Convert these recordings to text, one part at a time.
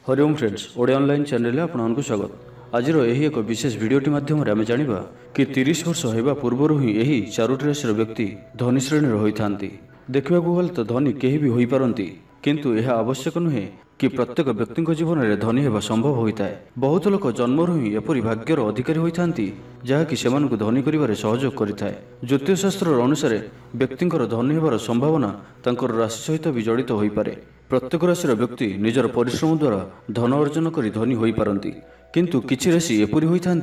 Hariom friends Odia online channel में आपको स्वागत। आज एक विशेष भिडटी माध्यम आम जाना कि 30 वर्ष होगा पूर्वर ही यही चारोटी राशि व्यक्ति धनी श्रेणी होता। देखा गले तो धनी कहीं भी हो पारती, किंतु यह आवश्यक नुहे कि प्रत्येक व्यक्ति जीवन में धनी होगा संभव होता है। बहुत लोक जन्मरू ही एपरी भाग्यर अधिकारी होता जहाँकि से धनी कर सहयोग करें। ज्योतिष शास्त्र अनुसार व्यक्ति धनी होवार संभावना तांकर राशि सहित भी जड़ित हो पारे। प्रत्येक राशि व्यक्ति निजर परिश्रम द्वारा धन अर्जन कर धनी हो पारती, किंतु किछि राशि एपरी होता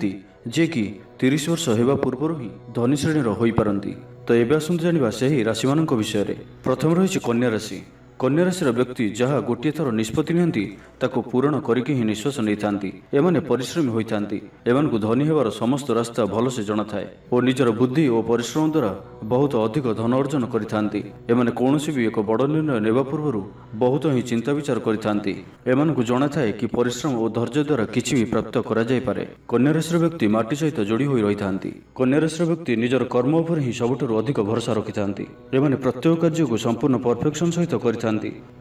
जे कि 30 वर्ष होगा पूर्व ही धनी श्रेणी हो पारती। तो एबे आसंतु जानिबा सेही राशि मानक विषय रे। प्रथम रही कन्या राशि। कन्या राशि व्यक्ति जहाँ गोटे थर निष्पत्ति नियंती ताको पूरण करके ही निश्वास नहीं थांती। एमाने परिश्रमी होइथांती। एमानकु धनी हेबार समस्त रास्ता भल से जଣା थाए और निजर बुद्धि और परिश्रम द्वारा बहुत अधिक धन अर्जन करिथांती। एमाने कोनोसी भी एक बड़ निर्णय नेबा पूर्वरु बहुत ही चिंता विचार करिथांती। एमानकु जଣା थाए कि परिश्रम और धैर्य द्वारा किछि भी प्राप्त करा जाय पारे। कन्या राशि व्यक्ति माटी सहित जोड़ी होई रहिथांती। कन्या राशि व्यक्ति निजर कर्म उपर ही सबुठारु अधिक भरोसा रखिथांती। एमाने प्रत्येक कार्य को संपूर्ण परफेक्शन सहित करिथांती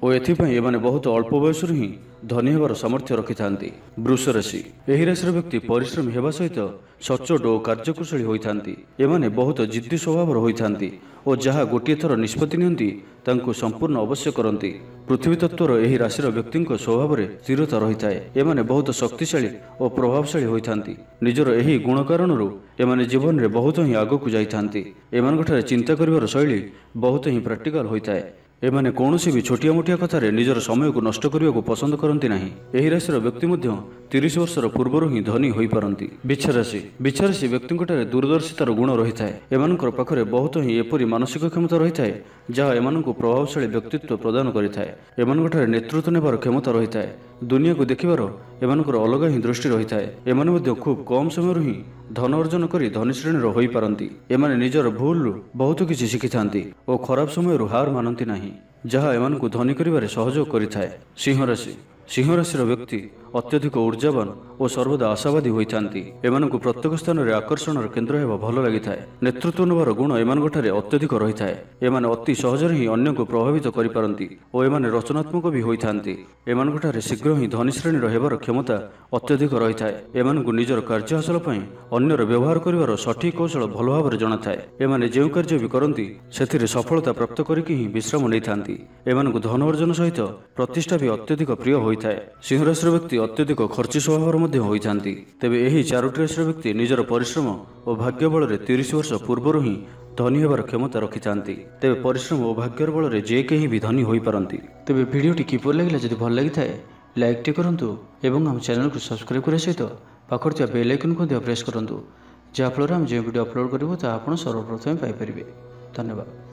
और एथिपई एमाने बहुत अल्प बयस ही धनी हेबार सामर्थ्य रखिथांती। वृष राशि। एही राशि व्यक्ति परिश्रमी हेबा सहित सचोट और कार्यकुशली होइथांती। एमाने बहुत जिद्दी स्वभाव होइथांती और जहाँ गोटे थर निष्पत्ति नियंती तांको संपूर्ण अवश्य करती। पृथ्वी तत्वर एही राशि व्यक्ति स्वभाव में स्थिरता रही थाए। एमाने बहुत शक्तिशाली और प्रभावशाली होइथांती। निजर एही गुण कारणरू एमाने जीवन में बहुत ही आगकू जाइथांती। एमानकठारे चिंता करिवार शैली बहुत ही प्रैक्टिकल होइथाए। एमाने कौनसी भी छोटिया मोटिया कथार निजर समय को नष्ट करने को पसंद करती नहीं। एही राशि व्यक्ति 30 वर्षर पूर्वर ही धनी हो पारती। बिच्छा राशि। बिच्छा राशि व्यक्ति दूरदर्शितार गुण रही है। एमानकर पाखरे बहुत ही एपरी मानसिक क्षमता रही है जहाँ एमानकु प्रभावशाली व्यक्तित्व प्रदान करिथाए। एमानकठारे नेतृत्व नेबार क्षमता रही है। दुनिया को देखिबार एमानकर अलग ही दृष्टि रही है। एमाने मध्य खूब कम समय ही धन अर्जन कर धनी श्रेणी हो पारती। एमाने निजर भूल बहुत किसी शिखिथांती और खराब समय हार मानती नहीं, जहाँ एमानकु धनी करिबारे सहयोग करिथाए। सिंह राशि। सिंह राशि व्यक्ति अत्यधिक ऊर्जावान और सर्वदा आशावादी होइथांती। एमानकु प्रत्येक स्थान में आकर्षण केन्द्र हेबा भल लागिथाए। नेतृत्व नेबार गुण एमानकठारे अत्यधिक रही है। एमाने अति सहजरे ही अन्य को प्रभावित करि पारंती और एमाने रचनात्मक भी होइथांती। एमानकठारे शीघ्र ही धनी श्रेणी हेबार क्षमता अत्यधिक रही है। एमानकु निजर कार्य हासिल पई अन्यर व्यवहार करिवार सठिक कौशल भल भाव जଣା थाए। एमाने जेउ कार्य भी करंती सेथिरे सफलता प्राप्त करिकि ही विश्राम नैथांती। एमानकु धन अर्जन सहित प्रतिष्ठा भी अत्यधिक प्रिय होइथाए। सिंह राशि व्यक्ति अत्यधिक खर्ची स्वभाव मध्य होइथांती। तेबे एही चारोटी राशि व्यक्ति निजर परिश्रम और भाग्य बल 30 वर्ष पूर्वर ही धनी होबार क्षमता रखिथांती। तेबे परिश्रम और भाग्यर बल जे कहीं भी धनी होई पारंती। तेबे भिडियोटी किपरि लागिला जदि भल लागिथाए लाइक टे करंतु एवं हम चैनल को सब्सक्राइब करे सहित पाखर थिबा बेल आइकन को प्रेस करंतु, जहाँ फल आम जो वीडियो अपलोड करिवो ता आपण सर्वप्रथम पाई परिबे। धन्यवाद।